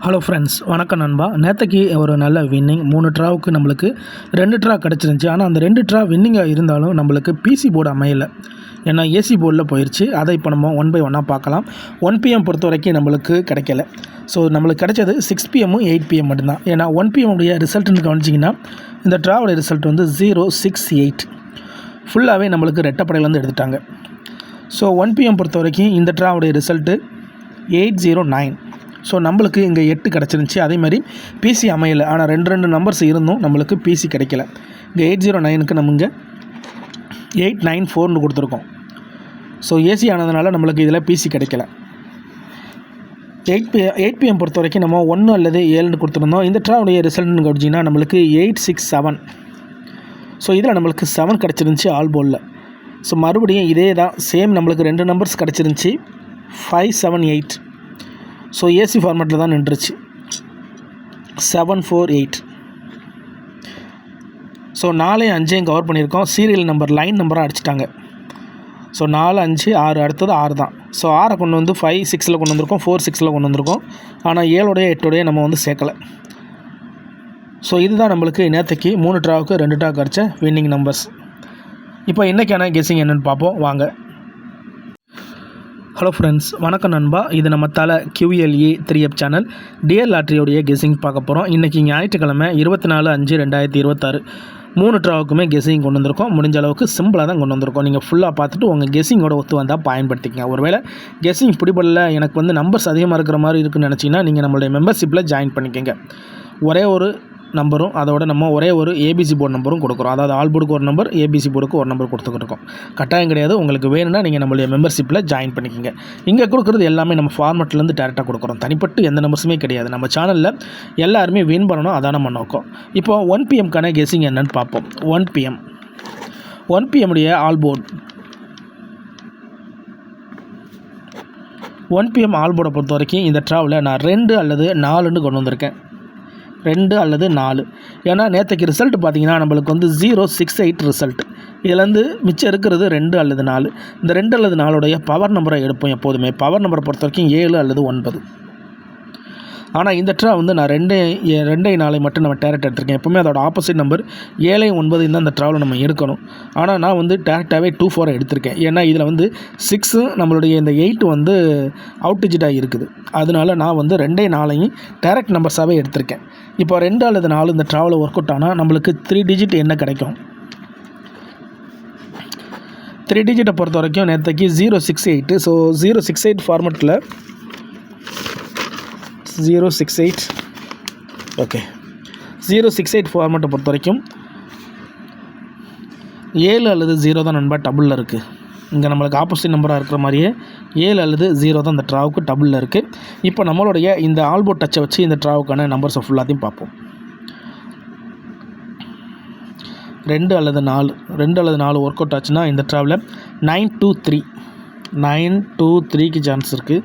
Hello friends, வணக்கம் நண்பா. நேற்றுக்கு ஒரு நல்ல வின்னிங் 3 ட்ராவுக்கு நம்மளுக்கு 2 ட்ரா கிடச்சிருந்துச்சி. ஆனால் அந்த 2 ட்ரா வின்னிங்காக இருந்தாலும் நம்மளுக்கு பிசி போர்டு அமையலை. ஏன்னா ஏசி போர்டில் போயிடுச்சு. அதை இப்போ நம்ம 1 by 1 பார்க்கலாம். 1 PM பொறுத்த வரைக்கும் நம்மளுக்கு கிடைக்கல. ஸோ நம்மளுக்கு கிடைச்சது 6 PM 8 PM மட்டும்தான். ஏன்னா 1 PM உடைய ரிசல்ட்டுன்னு கவனிச்சிங்கன்னா இந்த ட்ராவோடைய ரிசல்ட் வந்து 068 ஃபுல்லாகவே நம்மளுக்கு ரெட்டப்படையிலேருந்து எடுத்துட்டாங்க. ஸோ 1 PM பொறுத்த வரைக்கும் இந்த ட்ராவுடைய ரிசல்ட்டு 809. ஸோ நம்மளுக்கு இங்கே 8 கிடச்சிருந்துச்சி. அதேமாதிரி பிசி அமையலை. ஆனால் 2 நம்பர்ஸ் இருந்தும் நம்மளுக்கு பிசி கிடைக்கல. இங்கே 809க்கு நம்ம இங்கே 894ன்னு கொடுத்துருக்கோம். ஸோ ஏசி ஆனதுனால நம்மளுக்கு இதில் பிசி கிடைக்கல. 8 PM பொறுத்த வரைக்கும் நம்ம 1 அல்லது 7ன்னு கொடுத்துருந்தோம். இந்த ட்ராவுடைய ரிசல்ட்னு கவனிச்சிங்கன்னா நம்மளுக்கு 867. ஸோ இதில் நம்மளுக்கு 7 கிடச்சிருந்துச்சி ஆல் போலில். ஸோ மறுபடியும் இதே தான் சேம் நம்மளுக்கு 2 நம்பர்ஸ் கிடச்சிருந்துச்சி 578. ஸோ ஏசி ஃபார்மேட்டில் தான் நின்றுச்சு 748. ஸோ 4 5 கவர் பண்ணியிருக்கோம். சீரியல் நம்பர் லைன் நம்பராக அடிச்சிட்டாங்க. ஸோ 4 5 6 அடுத்தது 6 தான். ஸோ 6 கொண்டு வந்து 5 6 கொண்டு வந்திருக்கோம், 4 6 கொண்டு வந்திருக்கோம். ஆனால் 7 8 நம்ம வந்து சேர்க்கலை. ஸோ இதுதான் நம்மளுக்கு நேற்றுக்கு 3 ட்ராவுக்கு 2 ட்ரா கிடச்ச வின்னிங் நம்பர்ஸ். இப்போ இன்றைக்கான கெஸ்ஸிங் என்னென்னு பார்ப்போம் வாங்க. ஹலோ ஃப்ரெண்ட்ஸ், வணக்கம் நண்பா. இது நம்ம தலை QLE 3F சேனல் டியர் லாட்ரியோடைய கெஸ்ஸிங் பார்க்க போகிறோம். இன்றைக்கி ஞாயிற்றுக்கிழமை 24/5/2026 3 ட்ராவுக்குமே கெஸ்ஸிங் கொண்டு வந்திருக்கோம். முடிஞ்ச அளவுக்கு சிம்பிளாக தான் கொண்டு வந்திருக்கோம். நீங்கள் ஃபுல்லாக பார்த்துட்டு உங்கள் கெஸ்ஸிங்கோட ஒத்து வந்தால் பயன்படுத்திக்கங்க. ஒருவேளை கெஸ்ஸிங் பிடிபடல, எனக்கு வந்து நம்பர்ஸ் அதிகமாக இருக்கிற மாதிரி இருக்குன்னு நினச்சிங்கன்னா நீங்கள் நம்மளுடைய மெம்பர்ஷிப்பில் ஜாயின் பண்ணிக்கோங்க. ஒரே ஒரு நம்பரும் அதோட நம்ம ஒரே ஒரு ஏபிசி போர்டு நம்பரும் கொடுக்குறோம். அதாவது ஆல் போர்டுக்கு ஒரு நம்பர், ஏபிசி போர்டுக்கு ஒரு நம்பர் கொடுத்துக்கிட்டு கட்டாயம் கிடையாது. உங்களுக்கு வேணும்னா நீங்கள் நம்மளுடைய மெம்பர்ஷிப்பில் ஜாயின் பண்ணிக்கோங்க. இங்கே கொடுக்குறது எல்லாமே நம்ம ஃபார்மெட்லேருந்து டேரெக்டாக கொடுக்குறோம். தனிப்பட்டு எந்த நம்பர்ஸுமே கிடையாது. நம்ம சேனலில் எல்லாருமே வின் பண்ணணும், அதான் நம்ம நோக்கம். இப்போ 1 PMக்கான கெஸ்ஸிங் என்னன்னு பார்ப்போம். 1 PM உடைய ஆல் போர்டு 1 PM ஆல் போர்டை பொறுத்த வரைக்கும் இந்த ட்ராவில் நான் 2 அல்லது 4ன்னு கொண்டு வந்திருக்கேன். 2 அல்லது 4. ஏன்னா நேற்றுக்கு ரிசல்ட் பார்த்திங்கன்னா நம்மளுக்கு வந்து 068 ரிசல்ட். இதுலேருந்து மிச்சம் இருக்கிறது 2 அல்லது 4. இந்த 2 அல்லது 4உடைய பவர் நம்பரை எடுப்போம். எப்போதுமே பவர் நம்பரை பொறுத்த வரைக்கும் 7 அல்லது 9. ஆனால் இந்த ட்ரா வந்து நான் 2 4 மட்டும் நம்ம டேரெக்ட் எடுத்திருக்கேன். எப்போவுமே அதோட ஆப்போசிட் நம்பர் 7 9 தான் அந்த ட்ராவில் நம்ம எடுக்கணும். ஆனால் நான் வந்து டேரெக்டாகவே 24 எடுத்திருக்கேன். ஏன்னா இதில் வந்து 6 நம்மளுடைய இந்த 8 வந்து அவுட் டிஜிட்டாக இருக்குது. அதனால நான் வந்து 2 4 டேரெக்ட் நம்பர்ஸாகவே எடுத்திருக்கேன். இப்போ 2 அல்லது 4 இந்த ட்ராவில் ஒர்க் அவுட் ஆனால் நம்மளுக்கு 3 டிஜிட் என்ன கிடைக்கும்? 3 டிஜிட்டை பொறுத்த வரைக்கும் நேற்றுக்கு 068. ஸோ 068 ஃபார்மெட்டில் 068 ஓகே 068 ஃபார்மெட்டை பொறுத்த வரைக்கும் 7 அல்லது 0 தான் நண்பா டபுளில் இருக்குது. இங்கே நம்மளுக்கு ஆப்போசிட் நம்பராக இருக்கிற மாதிரியே 7 அல்லது 0 தான் இந்த ட்ராவுக்கு டபுளில் இருக்குது. இப்போ நம்மளுடைய இந்த ஆல்போர்ட் டச்சை வச்சு இந்த ட்ராவுக்கான நம்பர்ஸை ஃபுல்லாத்தையும் பார்ப்போம். 2 அல்லது 4 ஒர்க் அவுட் ஆச்சுன்னா இந்த ட்ராவில் 923க்கு சான்ஸ் இருக்குது.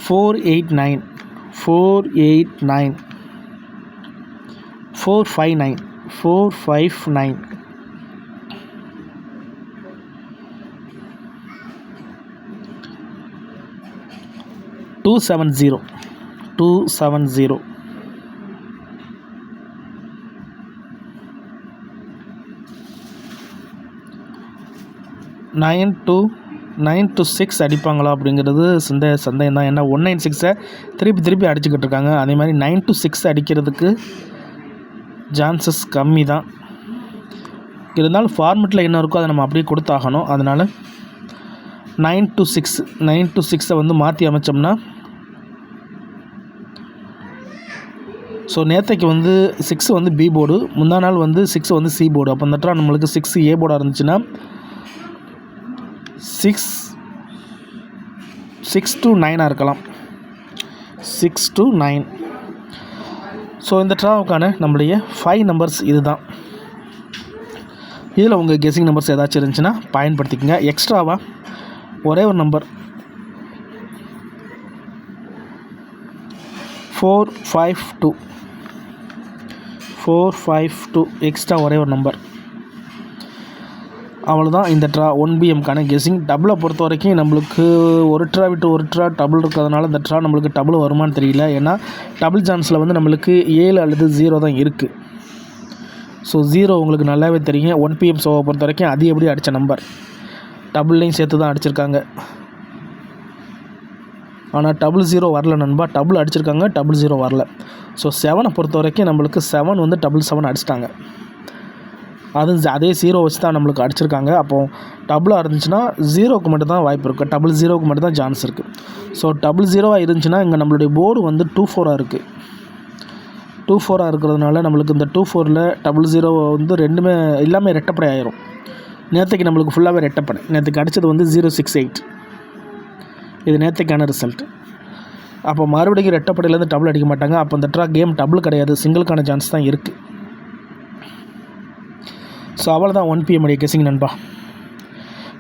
489 459 459 459 270 270 9 to 6 அடிப்பாங்களா அப்படிங்கிறது சந்தேகம் தான். ஏன்னா 196 திருப்பி அடிச்சுக்கிட்டு இருக்காங்க. அதே மாதிரி 9 to 6 அடிக்கிறதுக்கு சான்சஸ் கம்மி தான். இருந்தாலும் ஃபார்மெட்டில் என்ன இருக்கோ அதை நம்ம அப்படியே கொடுத்தாகணும். அதனால் 9 to 6 வந்து மாற்றி அமைச்சோம்னா, ஸோ நேற்றைக்கு வந்து 6 வந்து பி போர்டு, முந்தா நாள் வந்து 6 வந்து சி போர்டு. அப்போ இந்த ட்ரா நம்மளுக்கு 6 ஏ போர்டாக இருந்துச்சுன்னா 6 to 9 இருக்கலாம். 6 to 9. ஸோ இந்த ட்ராவுக்கான நம்மளுடைய 5 நம்பர்ஸ் இது தான். இதில் உங்கள் கெஸ்ஸிங் நம்பர்ஸ் ஏதாச்சும் இருந்துச்சுன்னா பயன்படுத்திக்கங்க. எக்ஸ்ட்ராவாக ஒரே ஒரு நம்பர் 452 எக்ஸ்ட்ரா ஒரே ஒரு நம்பர் அவ்வளோதான் இந்த ட்ரா 1BMக்கான கெஸ்ஸிங். டபுளை பொறுத்த வரைக்கும் நம்மளுக்கு ஒரு ட்ரா விட்டு ஒரு ட்ரா டபுள் இருக்கிறதுனால இந்த ட்ரா நம்மளுக்கு டபுள் வருமானு தெரியல. ஏன்னா டபுள் சான்ஸில் வந்து நம்மளுக்கு 7 அல்லது 0 தான் இருக்குது. ஸோ 0 உங்களுக்கு நல்லாவே தெரியும். 1PM ஷோவை பொறுத்த வரைக்கும் அது எப்படி அடித்த நம்பர் டபுள்லையும் சேர்த்து தான் அடிச்சிருக்காங்க. ஆனால் 00 வரல நண்பா. டபுள் அடிச்சிருக்காங்க, 00 வரல. ஸோ 7 பொறுத்த வரைக்கும் நம்மளுக்கு 7 வந்து 7 அடிச்சிட்டாங்க. அதே 0 வச்சு தான் நம்மளுக்கு அடிச்சிருக்காங்க. அப்போது டபுளாக இருந்துச்சுன்னா 0க்கு மட்டும் தான் வாய்ப்பு இருக்குது, 00க்கு மட்டும் தான் சான்ஸ் இருக்குது. ஸோ 00 இருந்துச்சுன்னா இங்கே நம்மளுடைய போர்டு வந்து 24 இருக்குது. 24 இருக்கிறதுனால நம்மளுக்கு இந்த 24ல் 00 வந்து ரெண்டுமே எல்லாமே ரெட்டப்படை ஆயிரும். நேற்றுக்கு நம்மளுக்கு ஃபுல்லாகவே ரெட்டப்படை. நேற்றுக்கு அடித்தது வந்து 068. இது நேற்றுக்கான ரிசல்ட். அப்போ மறுபடியும் ரெட்டப்படையிலேருந்து டபுள் அடிக்க மாட்டாங்க. அப்போ இந்த ட்ரா கேம் டபுள் கிடையாது, சிங்கிளுக்கான சான்ஸ் தான் இருக்குது. ஸோ அவ்வளோதான் 1PM உடைய கெஸ்ஸிங் நண்பா.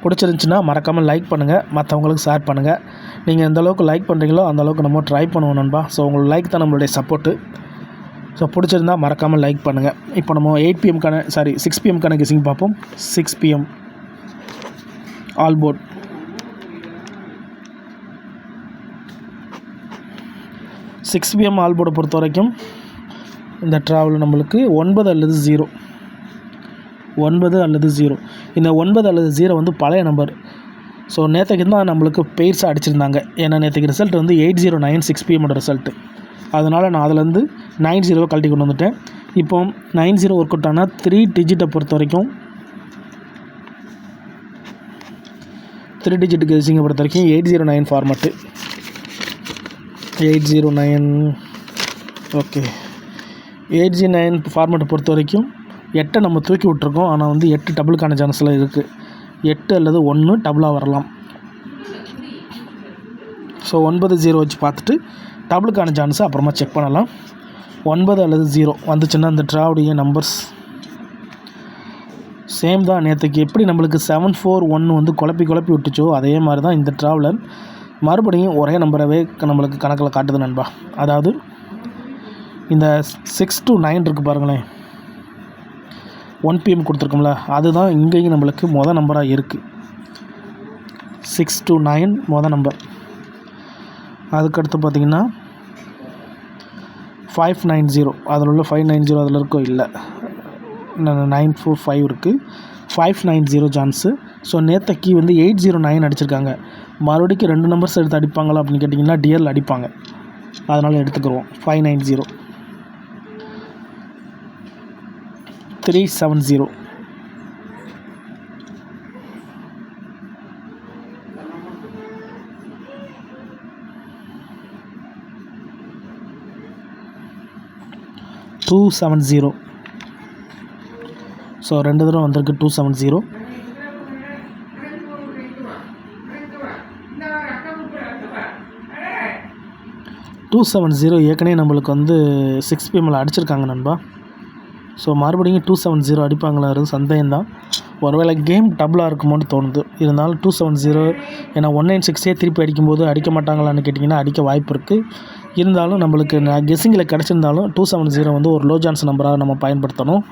பிடிச்சிருந்துச்சின்னா மறக்காமல் லைக் பண்ணுங்கள், மற்றவங்களுக்கு ஷேர் பண்ணுங்கள். நீங்கள் எந்த அளவுக்கு லைக் பண்ணுறீங்களோ அந்தளவுக்கு நம்ம ட்ரை பண்ணுவோம் நண்பா. ஸோ உங்களுக்கு லைக் தான் நம்மளுடைய சப்போர்ட்டு. ஸோ பிடிச்சிருந்தா மறக்காமல் லைக் பண்ணுங்கள். இப்போ நம்ம 6PMக்கான கெஸ்ஸிங் பார்ப்போம். 6PM all board. 6PM all போர்டை பொறுத்த வரைக்கும் இந்த ட்ராவல் நம்மளுக்கு 9 அல்லது 0. 9 அல்லது 0. இந்த 9 அல்லது 0 வந்து பழைய நம்பர். ஸோ நேற்றுக்கு தான் நம்மளுக்கு பெயர்ஸாக அடிச்சிருந்தாங்க. ஏன்னா நேற்றுக்கு ரிசல்ட் வந்து 809 6PM ரிசல்ட்டு. அதனால் நான் அதிலேருந்து 90 கழட்டி கொண்டு வந்துட்டேன். இப்போ 90 ஒர்க் அவுட் ஆனால் 3 டிஜிட்டை பொறுத்த வரைக்கும் 3 டிஜிட் கெஸ்ஸிங்கை பொறுத்த வரைக்கும் 809 ஃபார்மேட்டு. 809 ஓகே. 809 ஃபார்மேட்டை பொறுத்த வரைக்கும் 8 நம்ம தூக்கி விட்ருக்கோம். ஆனால் வந்து 8 டபுளுக்கான சான்ஸ்லாம் இருக்குது. 8 அல்லது 1 டபுளாக வரலாம். ஸோ 9-0 வச்சு பார்த்துட்டு டபுளுக்கான சான்ஸை அப்புறமா செக் பண்ணலாம். 9 அல்லது 0 வந்துச்சுன்னா இந்த ட்ராவுடைய நம்பர்ஸ் சேம் தான். நேற்றுக்கு எப்படி நம்மளுக்கு 741 வந்து குழப்பி விட்டுச்சோ அதே மாதிரி தான் இந்த ட்ராவில் மறுபடியும் ஒரே நம்பரவே நம்மளுக்கு கணக்கில் காட்டுது நண்பா. அதாவது இந்த 6 to 9 இருக்குது பாருங்களேன், 1PM கொடுத்துருக்கோம்ல, அதுதான் இங்கேயும் நம்மளுக்கு மொதல் நம்பராக இருக்குது. 6 to 9 மொதல் நம்பர். அதுக்கடுத்து பார்த்திங்கன்னா 590, அதில் உள்ள 590 அதில் இருக்கோ இல்லை 945 இருக்குது. 590 சான்ஸு. ஸோ நேற்றுக்கு வந்து 809 அடிச்சிருக்காங்க. மறுபடியும் 2 நம்பர்ஸ் எடுத்து அடிப்பாங்களா அப்படின்னு கேட்டிங்கன்னா டிஎல் அடிப்பாங்க. அதனால் எடுத்துக்கிறோம். 590 370 270. ஸோ 2 தடவை வந்திருக்கு 270. 270 ஏற்கனவே நம்மளுக்கு வந்து 6PMல் அடிச்சிருக்காங்க நண்பா. ஸோ மறுபடியும் 270 அடிப்பாங்களாரு சந்தேகம்தான். ஒருவேளை கேம் டபுளாக இருக்குமோன்னு தோணுது. இருந்தாலும் 270 ஏன்னா 196 திருப்பி அடிக்கும்போது அடிக்க மாட்டாங்களான்னு கேட்டிங்கன்னா அடிக்க வாய்ப்பு இருக்குது. இருந்தாலும் நம்மளுக்கு கெஸ்ஸிங்கில் கிடச்சிருந்தாலும் 270 வந்து ஒரு லோ சான்ஸ் நம்பராக நம்ம பயன்படுத்தணும்.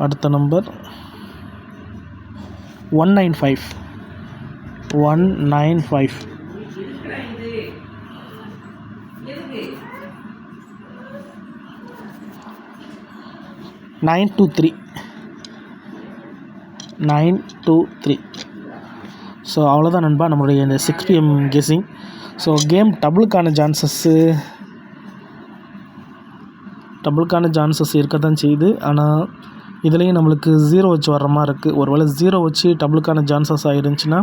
அடுத்த நம்பர் 195. 923. ஸோ அவ்வளோதான் நண்பா நம்மளுடைய இந்த 6PM கெஸ்ஸிங். ஸோ கேம் டபுளுக்கான சான்சஸ் இருக்க தான் செய்யுது. ஆனால் இதுலேயும் நம்மளுக்கு 0 வச்சு வர்ற மாதிரி இருக்குது. ஒருவேளை 0 வச்சு டபுளுக்கான சான்சஸ் ஆகிருந்துச்சுன்னா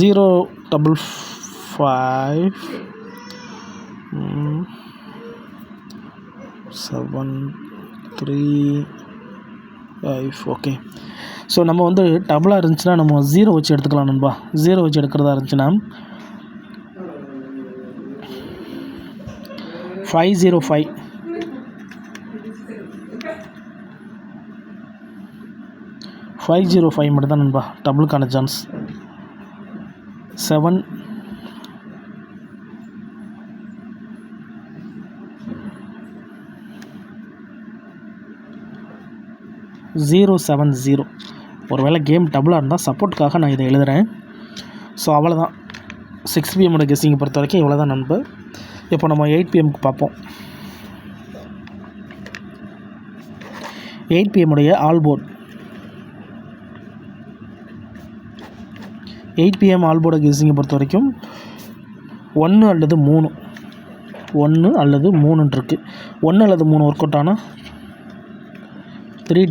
ஜீரோ 555 735 ஓகே. ஸோ நம்ம வந்து டபுளாக இருந்துச்சுன்னா நம்ம 0 வச்சு எடுத்துக்கலாம் நண்பா. 0 வச்சு எடுக்கிறதா இருந்துச்சுன்னா 505 505 505 மட்டும் தான் நண்பா டபுளுக்கான சான்ஸ். 7070. ஒரு வேளை கேம் டபுளாக இருந்தால் சப்போர்ட்டுக்காக நான் இதை எழுதுகிறேன். ஸோ அவ்வளோதான் 6 PM கெஸ்ஸிங்கை பொறுத்த வரைக்கும் இவ்வளோ தான் நண்பர். இப்போ நம்ம 8 PMக்கு பார்ப்போம். 8 PM all board. 8 PM all board கெஸ்ஸிங்கை பொறுத்த வரைக்கும் 1 அல்லது 3 இருக்குது. 1 அல்லது 3 ஒர்க் அவுட் ஆனால் 3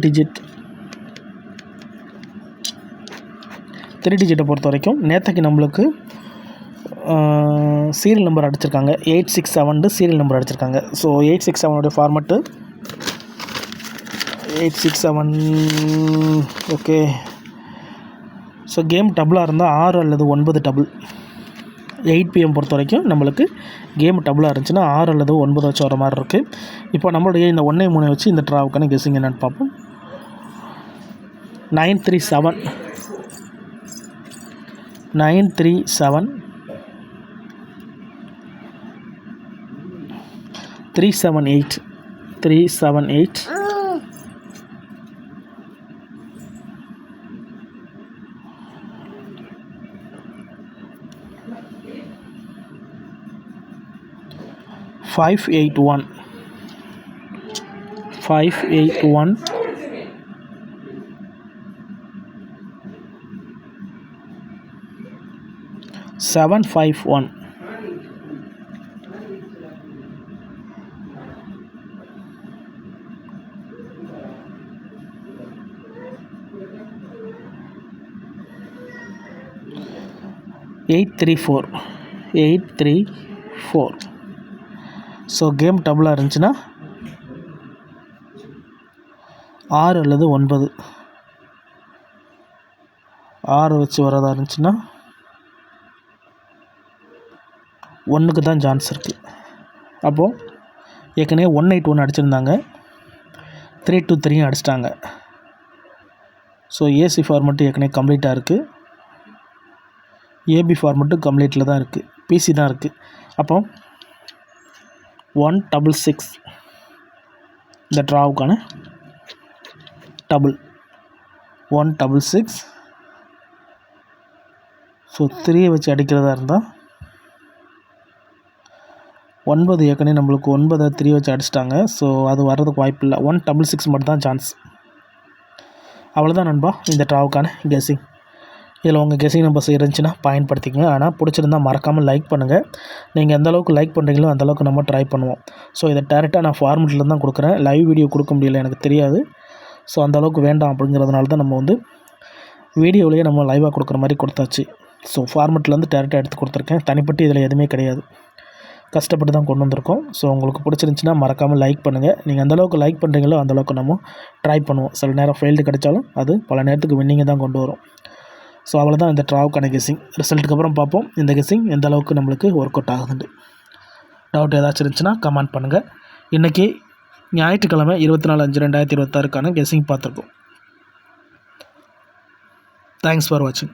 டிஜிட்டை பொறுத்த வரைக்கும் நேற்றுக்கு நம்மளுக்கு சீரியல் நம்பர் அடிச்சிருக்காங்க. 867 சீரியல் நம்பர் அடிச்சிருக்காங்க. So 867 format 867. Okay. So game டபுளாக இருந்தால் 6 அல்லது 9 டபுள். 8 PM பொறுத்த வரைக்கும் நம்மளுக்கு கேம் டபுளாக இருந்துச்சுன்னா 6 அல்லது 9 வச்சு வர மாதிரி இருக்குது. இப்போ நம்மளுடைய இந்த 1-3 வச்சு இந்த ட்ராவுக்கான கெஸ்ஸிங் என்னென்னு பார்ப்போம். 937 378 581 751 834. ஸோ கேம் டபுளாக இருந்துச்சுன்னா 6 அல்லது 9 வச்சு வரதா இருந்துச்சுன்னா 1க்கு தான் சான்ஸ் இருக்குது. அப்போது ஏற்கனவே 181 அடிச்சிருந்தாங்க, 323 அடிச்சிட்டாங்க. ஸோ ஏசி ஃபார்மெட்டு ஏற்கனவே கம்ப்ளீட்டாக இருக்குது. ஏபி ஃபார்மெட்டு கம்ப்ளீட்டில் தான் இருக்குது, பிசி தான் இருக்குது. அப்போ 166 இந்த ட்ராவுக்கான டபுள் 166. ஸோ 3 வச்சு அடிக்கிறதா இருந்தால் 9 ஏற்கனவே நம்மளுக்கு 9 3 வச்சு அடிச்சிட்டாங்க. ஸோ அது வர்றதுக்கு வாய்ப்பு இல்லை. 166 மட்டும் தான் சான்ஸ். அவ்வளோதான் நண்பா இந்த ட்ராவுக்கான கெஸ்ஸிங். இதில் உங்கள் கெஸ்ஸிங் நம்பர்ஸ் இருந்துச்சுன்னா பயன்படுத்திக்கங்க. ஆனால் பிடிச்சிருந்தால் மறக்காமல் லைக் பண்ணுங்கள். நீங்கள் எந்தளவுக்கு லைக் பண்ணுறீங்களோ அந்தளவுக்கு நம்ம ட்ரை பண்ணுவோம். ஸோ இதை டேரெக்டாக நான் ஃபார்மெட்டில் தான் கொடுக்குறேன். லைவ் வீடியோ கொடுக்க முடியல, எனக்கு தெரியாது. ஸோ அந்தளவுக்கு வேண்டாம் அப்படிங்கிறதுனால தான் நம்ம வந்து வீடியோவிலேயே நம்ம லைவாக கொடுக்குற மாதிரி கொடுத்தாச்சு. ஸோ ஃபார்மெட்லேருந்து டேரெக்டாக எடுத்து கொடுத்துருக்கேன். தனிப்பட்டு இதில் எதுவுமே கிடையாது, கஷ்டப்பட்டு தான் கொண்டு வந்திருக்கோம். ஸோ உங்களுக்கு பிடிச்சிருந்துச்சின்னா மறக்காமல் லைக் பண்ணுங்கள். நீங்கள் எந்தளவுக்கு லைக் பண்ணுறீங்களோ அந்தளவுக்கு நம்ம ட்ரை பண்ணுவோம். சில நேரம் ஃபெயில்டு கிடைச்சாலும் அது பல நேரத்துக்கு வின்னிங்கை தான் கொண்டு வரும். ஸோ அவ்வளோதான் இந்த ட்ராவுக்கான கெஸ்ஸிங். ரிசல்ட்டுக்கு அப்புறம் பார்ப்போம் இந்த கெஸ்ஸிங் எந்த அளவுக்கு நம்மளுக்கு ஒர்க் அவுட் ஆகுதுண்டு. டவுட் ஏதாச்சும் இருந்துச்சுன்னா கமெண்ட் பண்ணுங்கள். இன்றைக்கி ஞாயிற்றுக்கிழமை 24/5/2026க்கான கெஸ்ஸிங் பார்த்துருக்கோம். தேங்க்ஸ் ஃபார் வாட்சிங்.